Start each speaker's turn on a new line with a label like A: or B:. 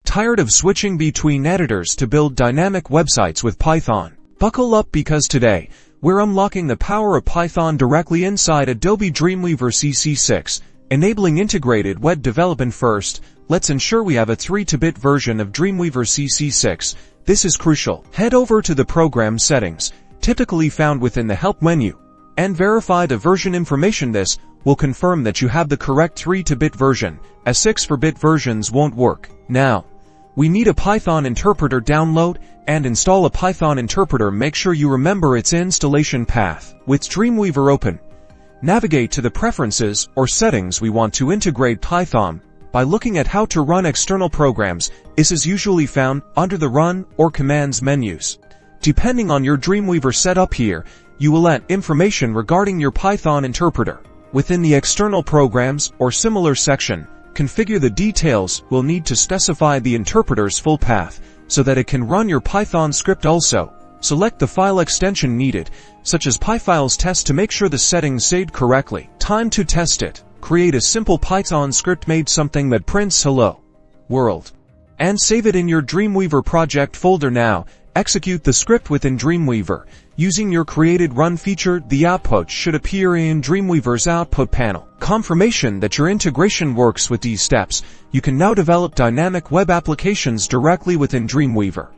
A: Tired of switching between editors to build dynamic websites with Python? Buckle up, because today, we're unlocking the power of Python directly inside Adobe Dreamweaver Cc6, enabling integrated web development. First, let's ensure we have a 3-bit version of Dreamweaver Cc6. This is crucial. Head over to the Program Settings, typically found within the Help menu, and verify the version information. This will confirm that you have the correct 3-bit version, as 6-bit versions won't work. Now, we need a Python interpreter. Download and install a Python interpreter. Make sure you remember its installation path. With Dreamweaver open, navigate to the Preferences or Settings. We want to integrate Python by looking at how to run external programs. This is usually found under the Run or Commands menus. Depending on your Dreamweaver setup here, you will add information regarding your Python interpreter. Within the External Programs or Similar section, configure the details. We'll need to specify the interpreter's full path so that it can run your Python script. Also, select the file extension needed, such as PyFiles test, to make sure the settings saved correctly. Time to test it. Create a simple Python script. Made something that prints "Hello World," and save it in your Dreamweaver project folder. Now, execute the script within Dreamweaver. Using your created run feature, the output should appear in Dreamweaver's output panel. Confirmation that your integration works. With these steps, you can now develop dynamic web applications directly within Dreamweaver.